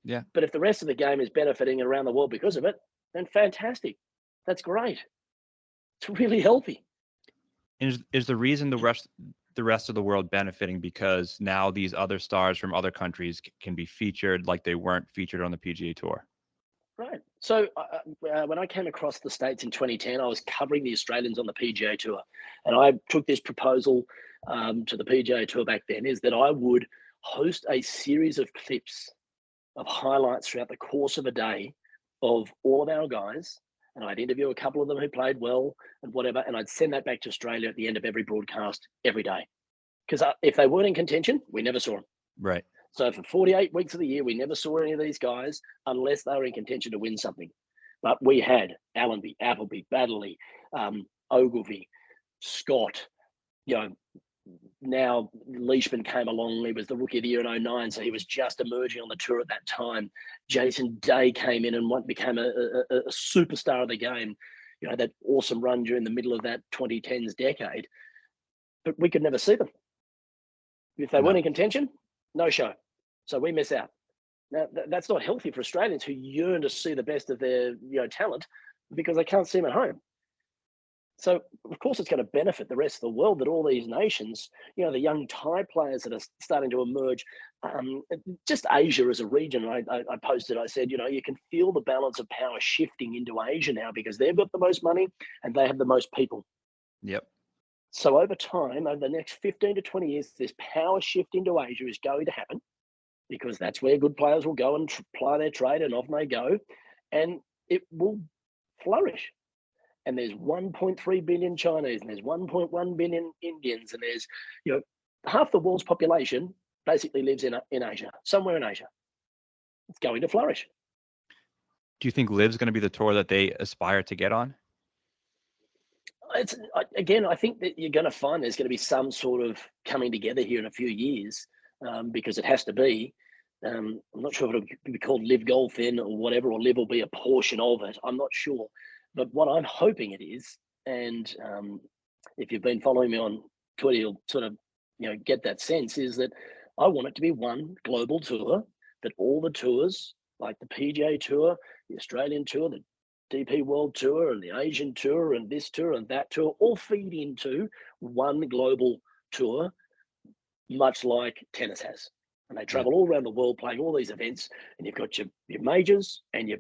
[SPEAKER 1] Yeah.
[SPEAKER 2] But if the rest of the game is benefiting around the world because of it, then fantastic. That's great. It's really healthy.
[SPEAKER 1] Is the reason the rest of the world benefiting because now these other stars from other countries can be featured like they weren't featured on the PGA Tour?
[SPEAKER 2] Right. So when I came across the States in 2010, I was covering the Australians on the PGA Tour. And I took this proposal to the PGA Tour back then, is that I would host a series of clips of highlights throughout the course of a day of all of our guys. And I'd interview a couple of them who played well and whatever. And I'd send that back to Australia at the end of every broadcast every day. Because if they weren't in contention, we never saw them.
[SPEAKER 1] Right.
[SPEAKER 2] So for 48 weeks of the year, we never saw any of these guys unless they were in contention to win something. But we had Allenby, Appleby, Baddeley, Ogilvy, Scott, now Leishman came along. He was the rookie of the year in 2009, so he was just emerging on the tour at that time. Jason Day came in and became a superstar of the game. That awesome run during the middle of that 2010s decade. But we could never see them. If they weren't in contention, no show. So we miss out. Now, that's not healthy for Australians who yearn to see the best of their talent because they can't see them at home. So, of course, it's going to benefit the rest of the world that all these nations, the young Thai players that are starting to emerge, just Asia as a region. I posted, I said, you can feel the balance of power shifting into Asia now because they've got the most money and they have the most people.
[SPEAKER 1] Yep.
[SPEAKER 2] So over time, over the next 15 to 20 years, this power shift into Asia is going to happen because that's where good players will go and ply their trade, and off they go, and it will flourish. And there's 1.3 billion Chinese, and there's 1.1 billion Indians, and there's, half the world's population basically lives in Asia, somewhere in Asia. It's going to flourish.
[SPEAKER 1] Do you think LIV's going to be the tour that they aspire to get on?
[SPEAKER 2] I think that you're going to find there's going to be some sort of coming together here in a few years because it has to be. I'm not sure if it'll be called LIV Golf then or whatever, or LIV will be a portion of it. I'm not sure. But what I'm hoping it is, and if you've been following me on Twitter, you'll sort of get that sense, is that I want it to be one global tour that all the tours, like the PGA Tour, the Australian Tour, the DP World Tour, and the Asian Tour, and this tour and that tour, all feed into one global tour, much like tennis has. And they travel all around the world playing all these events, and you've got your majors and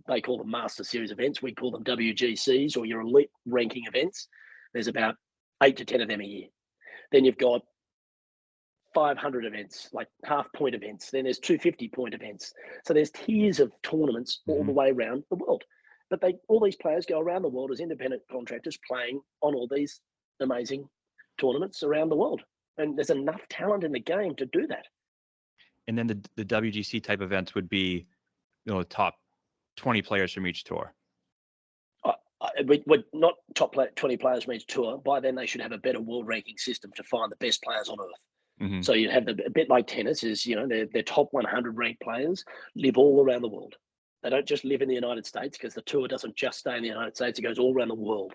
[SPEAKER 2] they call them Master Series events. We call them WGCs, or your elite ranking events. There's about 8 to 10 of them a year. Then you've got 500 events, like half-point events. Then there's 250-point events. So there's tiers of tournaments all the way around the world. But all these players go around the world as independent contractors playing on all these amazing tournaments around the world. And there's enough talent in the game to do that.
[SPEAKER 1] And then the WGC type events would be, the top 20 players from each tour.
[SPEAKER 2] We're not top 20 players from each tour. By then, they should have a better world ranking system to find the best players on earth. Mm-hmm. So you'd have a bit like tennis is, their top 100 ranked players live all around the world. They don't just live in the United States because the tour doesn't just stay in the United States. It goes all around the world.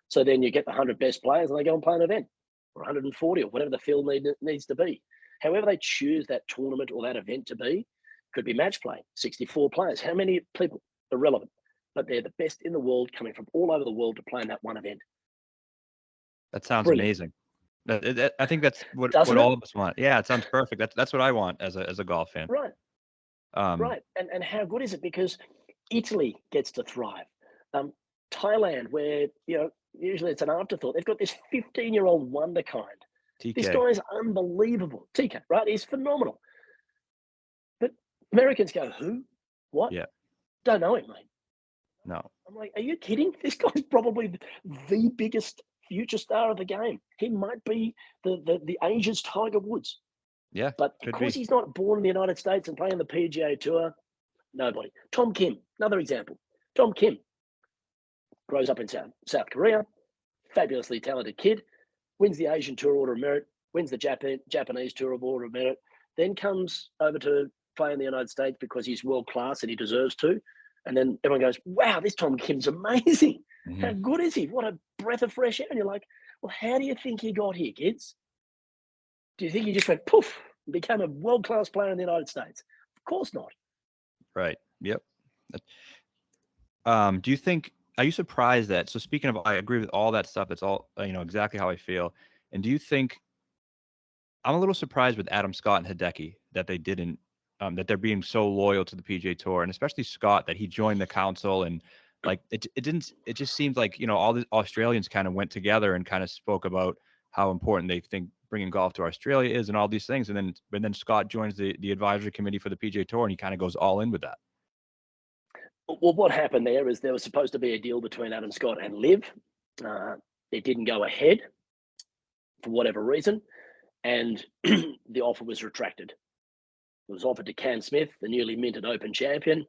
[SPEAKER 2] So then you get the 100 best players and they go and play an event, or 140 or whatever the field needs to be. However they choose that tournament or that event to be, could be match play, 64 players. How many people? Irrelevant. But they're the best in the world coming from all over the world to play in that one event.
[SPEAKER 1] That sounds amazing. I think that's what all of us want. Yeah, it sounds perfect. That's what I want as a golf fan.
[SPEAKER 2] Right. Right. And how good is it? Because Italy gets to thrive. Thailand, where, usually it's an afterthought. They've got this 15-year-old wonder kind. TK. This guy is unbelievable. TK, right? He's phenomenal. But Americans go, who? What?
[SPEAKER 1] Yeah.
[SPEAKER 2] Don't know him, mate.
[SPEAKER 1] No.
[SPEAKER 2] I'm like, are you kidding? This guy's probably the biggest future star of the game. He might be the Asia's Tiger Woods.
[SPEAKER 1] Yeah.
[SPEAKER 2] But because he's not born in the United States and playing the PGA Tour, nobody. Tom Kim, another example. Tom Kim grows up in South Korea, fabulously talented kid, wins the Asian Tour Order of Merit, wins the Japanese Tour of Order of Merit, then comes over to play in the United States because he's world class and he deserves to. And then everyone goes, wow, this Tom Kim's amazing. Mm-hmm. How good is he? What a breath of fresh air. And you're like, well, how do you think he got here, kids? Do you think he just went poof and became a world-class player in the United States? Of course not.
[SPEAKER 1] Right. Yep. Do you think, are you surprised that, so speaking of, I agree with all that stuff. That's all, exactly how I feel. And do you think, I'm a little surprised with Adam Scott and Hideki that they didn't, that they're being so loyal to the PGA Tour, and especially Scott, that he joined the council, and like it just seemed like all the Australians kind of went together and kind of spoke about how important they think bringing golf to Australia is and all these things, and then Scott joins the advisory committee for the PGA Tour, and he kind of goes all in with that.
[SPEAKER 2] Well, what happened there is there was supposed to be a deal between Adam Scott and LIV. It didn't go ahead for whatever reason, and the offer was retracted. It was offered to Cam Smith, the newly minted Open champion.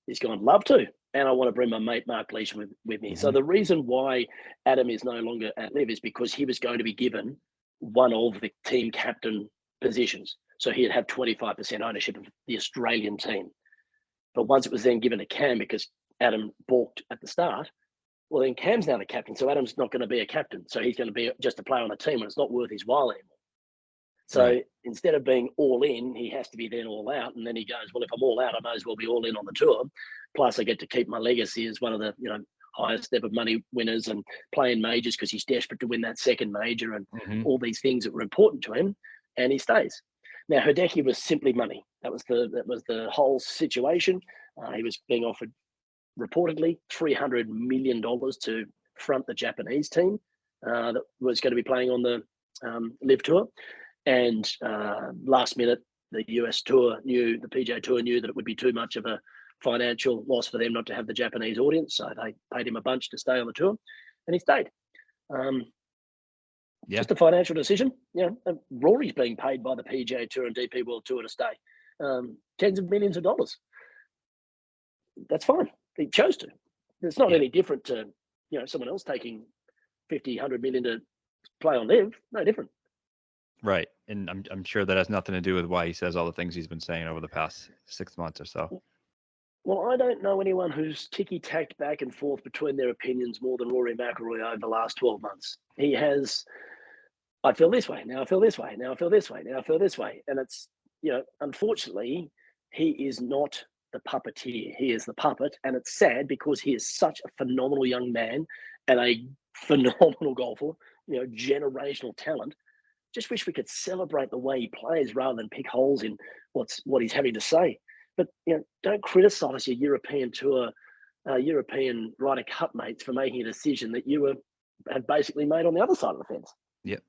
[SPEAKER 2] He's gone, love to. and I want to bring my mate Mark Leach with me.
[SPEAKER 1] Mm-hmm.
[SPEAKER 2] So the reason why Adam is no longer at LIV is because he was going to be given one of the team captain positions. So he'd have 25% ownership of the Australian team. But once it was then given to Cam, because Adam balked at the start, well, then Cam's now the captain. So Adam's not going to be a captain. So he's going to be just a player on the team, and it's not worth his while anymore. So instead of being all in, he has to be then all out. And then he goes, well, if I'm all out, I might as well be all in on the tour. Plus, I get to keep my legacy as one of the highest ever money winners and playing majors because he's desperate to win that second major and all these things that were important to him. And he stays. Now, Hideki was simply money. That was the whole situation. He was being offered reportedly $300 million to front the Japanese team that was going to be playing on the LIV Tour. And last minute, the US Tour the PGA Tour knew that it would be too much of a financial loss for them not to have the Japanese audience. So they paid him a bunch to stay on the tour, and he stayed. Just a financial decision. Rory's being paid by the PGA Tour and DP World Tour to stay. Tens of millions of dollars. That's fine. He chose to. It's not any different to someone else taking 50, 100 million to play on LIV. No different.
[SPEAKER 1] Right. And I'm sure that has nothing to do with why he says all the things he's been saying over the past 6 months or so.
[SPEAKER 2] Well, I don't know anyone who's ticky-tacked back and forth between their opinions more than Rory McIlroy over the last 12 months. He has, I feel this way, now I feel this way, now I feel this way, now I feel this way. And it's, unfortunately, he is not the puppeteer. He is the puppet. And it's sad because he is such a phenomenal young man and a phenomenal golfer, generational talent. Just wish we could celebrate the way he plays rather than pick holes in what he's having to say. But don't criticize your European Tour, European Ryder Cup mates for making a decision that you had basically made on the other side of the fence.
[SPEAKER 1] Yep.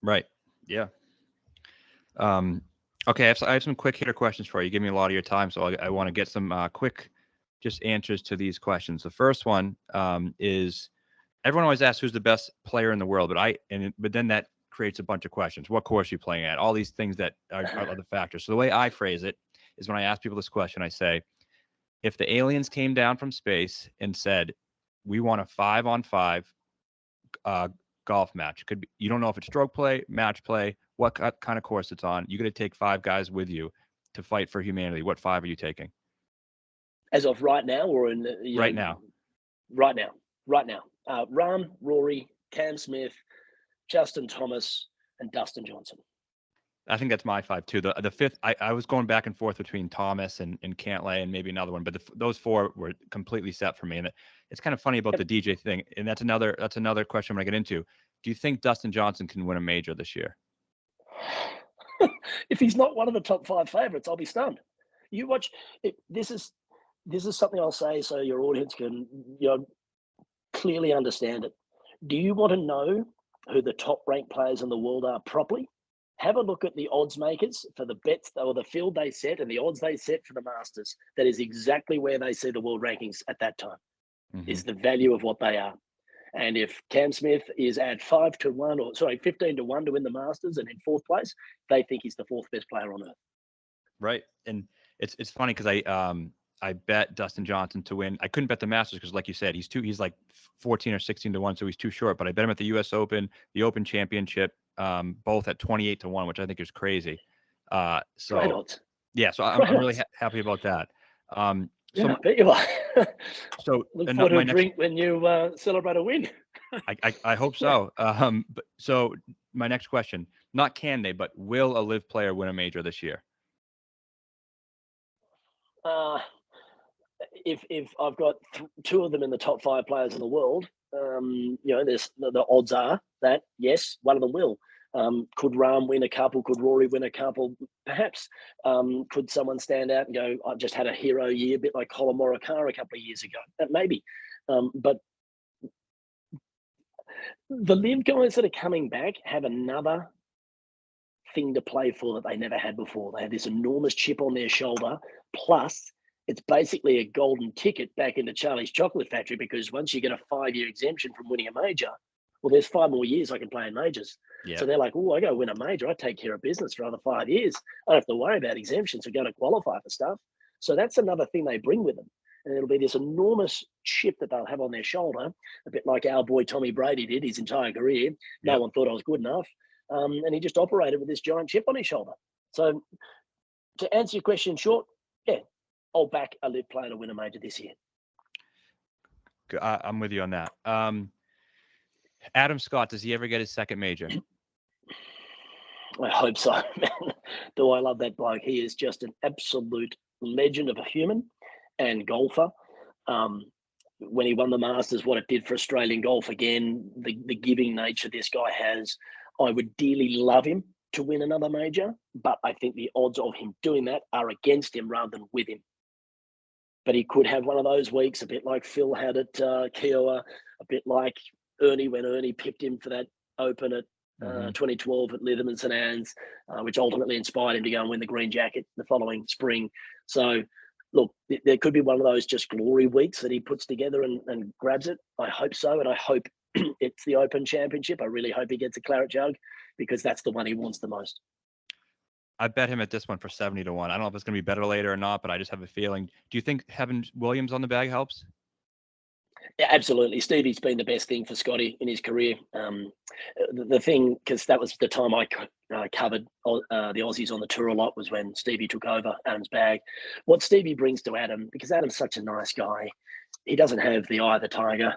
[SPEAKER 1] Right. Yeah. Okay. I have some quick hitter questions for you. You give me a lot of your time, so I want to get some quick just answers to these questions. The first one is everyone always asks who's the best player in the world, but then that creates a bunch of questions. What course are you playing at? All these things that are the factors. So the way I phrase it is when I ask people this question, I say, if the aliens came down from space and said, we want a 5-on-5 golf match. It could be, you don't know if it's stroke play, match play, what kind of course it's on. You're going to take 5 guys with you to fight for humanity. What 5 are you taking?
[SPEAKER 2] As of right now, or in
[SPEAKER 1] right now?
[SPEAKER 2] Right now. Rahm, Rory, Cam Smith, Justin Thomas, and Dustin Johnson.
[SPEAKER 1] I think that's my 5 too. The fifth, I was going back and forth between Thomas and Cantlay and maybe another one, but those 4 were completely set for me. And it's kind of funny about the DJ thing, and that's another question I'm gonna get into. Do you think Dustin Johnson can win a major this year?
[SPEAKER 2] If he's not one of the top 5 favorites, I'll be stunned. You watch it. This is something I'll say so your audience can clearly understand it. Do you want to know who the top ranked players in the world are properly? Have a look at the odds makers for the bets or the field they set and the odds they set for the Masters. That is exactly where they see the world rankings at that time, is the value of what they are. And if Cam Smith is at 15 to 1 to win the Masters and in 4th place, they think he's the 4th best player on earth.
[SPEAKER 1] Right. And it's funny because I bet Dustin Johnson to win. I couldn't bet the Masters because, like you said, he's like 14 or 16 to 1, so he's too short. But I bet him at the U.S. Open, the Open Championship, both at 28 to 1, which I think is crazy. So
[SPEAKER 2] great odds.
[SPEAKER 1] Yeah, so I'm really happy about that.
[SPEAKER 2] So I bet you are.
[SPEAKER 1] So
[SPEAKER 2] look forward to a drink when you celebrate a win.
[SPEAKER 1] I hope so. So my next question: not can they, but will a LIV player win a major this year?
[SPEAKER 2] If I've got 2 of them in the top 5 players in the world, there's the odds are that yes, one of them will. Could Rahm win a couple? Could Rory win a couple? Perhaps. Could someone stand out and go, I just had a hero year, a bit like Colin Morikawa a couple of years ago? Maybe. But the LIV guys that are coming back have another thing to play for that they never had before. They have this enormous chip on their shoulder. Plus, it's basically a golden ticket back into Charlie's Chocolate Factory, because once you get a 5-year exemption from winning a major, well, there's 5 more years I can play in majors. Yep. So they're like, oh, I go win a major. I take care of business for another 5 years. I don't have to worry about exemptions. We're going to qualify for stuff. So that's another thing they bring with them. and it'll be this enormous chip that they'll have on their shoulder, a bit like our boy Tommy Brady did his entire career. No one thought I was good enough, and he just operated with this giant chip on his shoulder. So, to answer your question short, yeah, I'll back a LIV player to win a major this year.
[SPEAKER 1] I'm with you on that. Adam Scott, does he ever get his second major?
[SPEAKER 2] I hope so, man. Do I love that bloke? He is just an absolute legend of a human and golfer. When he won the Masters, what it did for Australian golf, again, the giving nature this guy has, I would dearly love him to win another major, but I think the odds of him doing that are against him rather than with him. But he could have one of those weeks, a bit like Phil had at Kiowa, a bit like Ernie when Ernie pipped him for that Open at 2012 at Lytham and St Anne's, which ultimately inspired him to go and win the green jacket the following spring. So, look, there could be one of those just glory weeks that he puts together and grabs it. I hope so, and I hope it's the Open Championship. I really hope he gets a claret jug because that's the one he wants the most.
[SPEAKER 1] I bet him at this one for 70 to 1. I don't know if it's going to be better later or not, but I just have a feeling. Do you think having Williams on the bag helps?
[SPEAKER 2] Yeah, absolutely. Stevie's been the best thing for Scotty in his career. The thing, because that was the time I covered the Aussies on the tour a lot, was when Stevie took over Adam's bag. What Stevie brings to Adam, because Adam's such a nice guy, he doesn't have the eye of the tiger.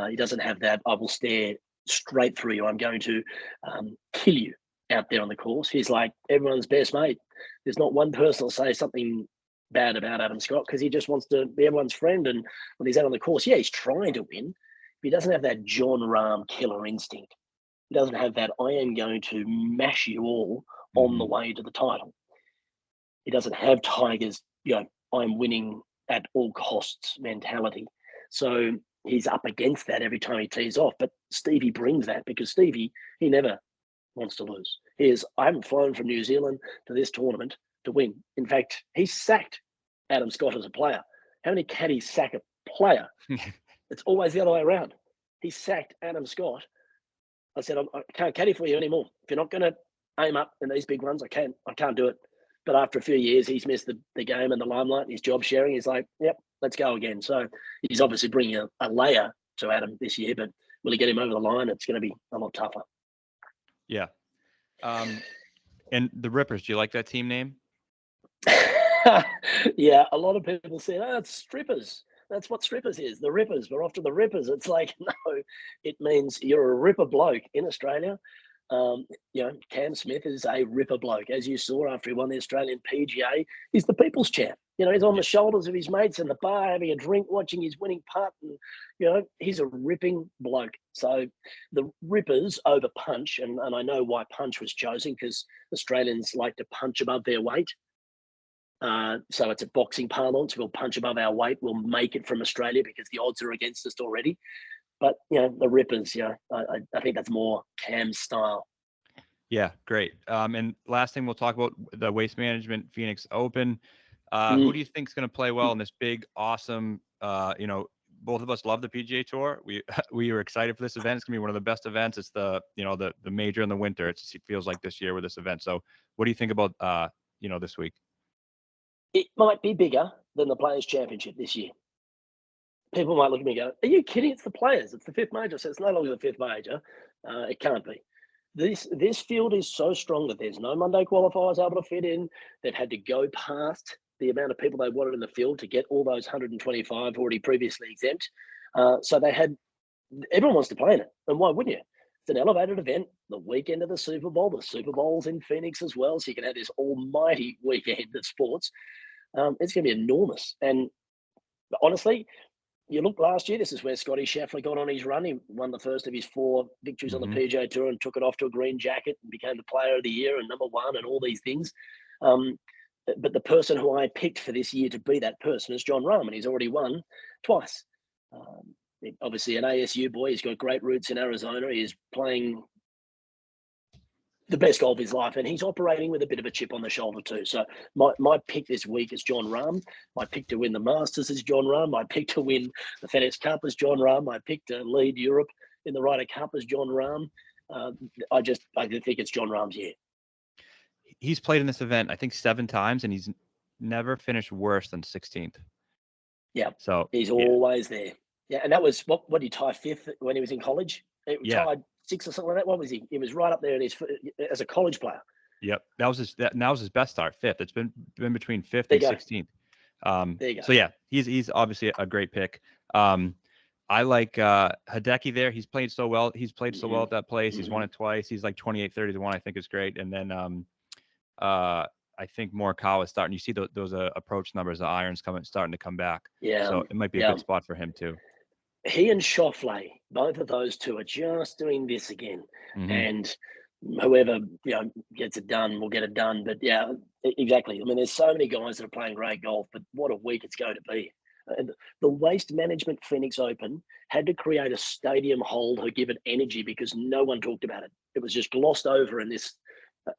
[SPEAKER 2] He doesn't have that, I will stare straight through you. I'm going to kill you out there on the course. He's like everyone's best mate. There's not one person will say something bad about Adam Scott because he just wants to be everyone's friend. And when he's out on the course, yeah, he's trying to win, but he doesn't have that John Rahm killer instinct. He doesn't have that I am going to mash you all on the way to the title. He doesn't have Tiger's, I'm winning at all costs mentality. So he's up against that every time he tees off. But Stevie brings that because Stevie, he never wants to lose. I haven't flown from New Zealand to this tournament to win. In fact, he sacked Adam Scott as a player. How many caddies sack a player? It's always the other way around. He sacked Adam Scott. I said, I can't caddy for you anymore. If you're not going to aim up in these big runs, I can't do it. But after a few years, he's missed the game and the limelight and his job sharing. He's like, yep, let's go again. So he's obviously bringing a layer to Adam this year, but will he get him over the line? It's going to be a lot tougher.
[SPEAKER 1] Yeah. And the Rippers, do you like that team name?
[SPEAKER 2] Yeah, a lot of people say, it's strippers. That's what strippers is, the Rippers. We're off to the Rippers. It's like, no, it means you're a ripper bloke in Australia. Cam Smith is a ripper bloke. As you saw after he won the Australian PGA, he's the people's champ. He's on the shoulders of his mates in the bar having a drink, watching his winning putt. And, he's a ripping bloke. So the Rippers over punch, and I know why punch was chosen, because Australians like to punch above their weight. So it's a boxing parlance. We'll punch above our weight. We'll make it from Australia because the odds are against us already. But, the Rippers, I think that's more Cam's style.
[SPEAKER 1] Yeah, great. And last thing we'll talk about, the Waste Management Phoenix Open. Who do you think is going to play well in this big, awesome, both of us love the PGA Tour. We were excited for this event. It's going to be one of the best events. It's the major in the winter. It feels like this year with this event. So what do you think about, this week?
[SPEAKER 2] It might be bigger than the Players' Championship this year. People might look at me and go, are you kidding? It's the Players. It's the fifth major. So it's no longer the fifth major. It can't be. This field is so strong that there's no Monday qualifiers able to fit in. They've had to go past the amount of people they wanted in the field to get all those 125 already previously exempt. So everyone wants to play in it. And why wouldn't you? It's an elevated event, the weekend of the Super Bowl. The Super Bowl's in Phoenix as well. So you can have this almighty weekend of sports. It's going to be enormous. And honestly, you look last year, this is where Scotty Scheffler got on his run. He won the first of his 4 victories on the PGA Tour and took it off to a green jacket and became the player of the year and number 1 and all these things. But the person who I picked for this year to be that person is John Rahm, and he's already won twice. Obviously an ASU boy. He's got great roots in Arizona. He's playing the best golf of his life, and he's operating with a bit of a chip on the shoulder too. So my pick this week is John Rahm. My pick to win the Masters is John Rahm. My pick to win the FedEx Cup is John Rahm. My pick to lead Europe in the Ryder Cup is John Rahm. I think it's John Rahm's year.
[SPEAKER 1] He's played in this event, I think, 7 times, and he's never finished worse than 16th.
[SPEAKER 2] Yeah.
[SPEAKER 1] So
[SPEAKER 2] He's always there. Yeah. And that was what did he tie 5th when he was in college? It
[SPEAKER 1] yeah,
[SPEAKER 2] tied 6 or something like that. What was he? He was right up there in his as a college player.
[SPEAKER 1] yep. That was his best start, 5th. It's been between 5th
[SPEAKER 2] There
[SPEAKER 1] and
[SPEAKER 2] you go.
[SPEAKER 1] 16th.
[SPEAKER 2] There you go.
[SPEAKER 1] So yeah, he's obviously a great pick. I like Hideki there. He's played so well. He's played so well at that place. He's won it twice. He's like 28-30 to 1, I think is great. And then I think Morikawa is starting. You see those approach numbers, the irons starting to come back.
[SPEAKER 2] Yeah.
[SPEAKER 1] So it might be a good spot for him too.
[SPEAKER 2] He and Schauffele, both of those two are just doing this again. And whoever gets it done will get it done. But yeah, exactly. I mean, there's so many guys that are playing great golf, but what a week it's going to be. The Waste Management Phoenix Open had to create a stadium hole to give it energy because no one talked about it. It was just glossed over in this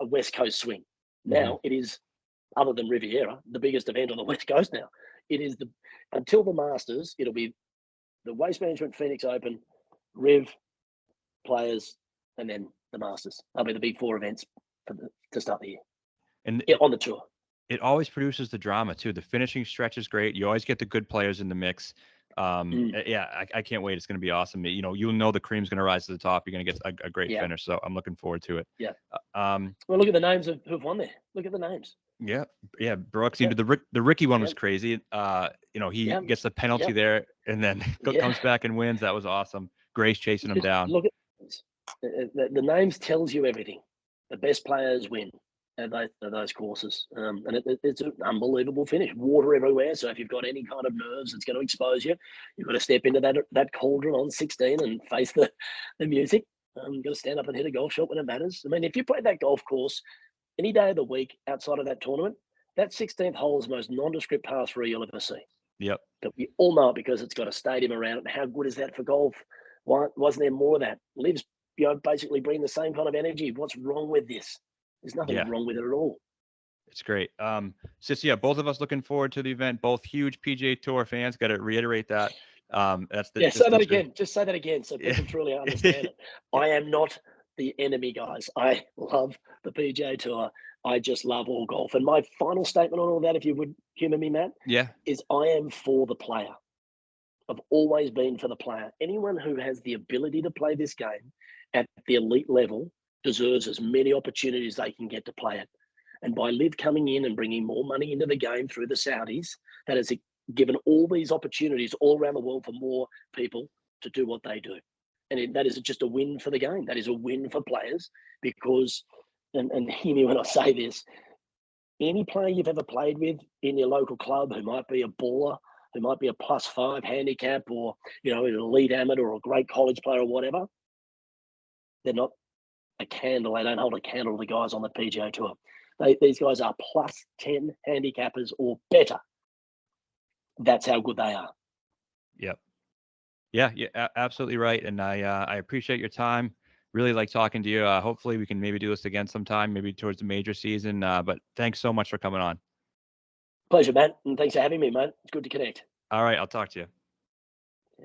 [SPEAKER 2] West Coast swing. Now it is, other than Riviera, the biggest event on the West Coast now. It is until the Masters, it'll be the Waste Management Phoenix Open, Riv, Players, and then the Masters. That'll be the big 4 events to start the year.
[SPEAKER 1] And
[SPEAKER 2] on the tour.
[SPEAKER 1] It always produces the drama too. The finishing stretch is great. You always get the good players in the mix. Yeah, I can't wait. It's going to be awesome. You'll know the cream's going to rise to the top. You're going to get a great finish. So I'm looking forward to it.
[SPEAKER 2] Yeah. Well, look at the names of who've won there. Look at the names.
[SPEAKER 1] Yeah. Brooks. The Ricky one was crazy. He gets the penalty there and then comes back and wins. That was awesome. Grace chasing him down.
[SPEAKER 2] Look at the names tells you everything. The best players win at those courses, and it's an unbelievable finish. Water everywhere, so if you've got any kind of nerves that's going to expose you, you've got to step into that cauldron on 16 and face the music. You've got to stand up and hit a golf shot when it matters. I mean, if you play that golf course any day of the week outside of that tournament, that 16th hole is the most nondescript par 3 you'll ever see.
[SPEAKER 1] Yep.
[SPEAKER 2] But we all know it because it's got a stadium around it. How good is that for golf? Why wasn't there more of that? LIV's basically bringing the same kind of energy. What's wrong with this? There's nothing wrong with it at all.
[SPEAKER 1] It's great. So both of us looking forward to the event. Both huge PGA Tour fans. Got to reiterate that.
[SPEAKER 2] Say that again. Just say that again so people truly understand it. I am not the enemy, guys. I love the PGA Tour. I just love all golf. And my final statement on all that, if you would humor me, Matt, is I am for the player. I've always been for the player. Anyone who has the ability to play this game at the elite level deserves as many opportunities they can get to play it. And by LIV coming in and bringing more money into the game through the Saudis, that has given all these opportunities all around the world for more people to do what they do. And that is just a win for the game. That is a win for players because, and hear me when I say this, any player you've ever played with in your local club who might be a baller, who might be a +5 handicap or, an elite amateur or a great college player or whatever, they're not a candle. They don't hold a candle to the guys on the PGA Tour. These guys are +10 handicappers or better. That's how good they are.
[SPEAKER 1] Yep. Yeah, absolutely right. And I appreciate your time. Really like talking to you. Hopefully we can maybe do this again sometime, maybe towards the major season. But thanks so much for coming on.
[SPEAKER 2] Pleasure, man. And thanks for having me, man. It's good to connect.
[SPEAKER 1] All right. I'll talk to you.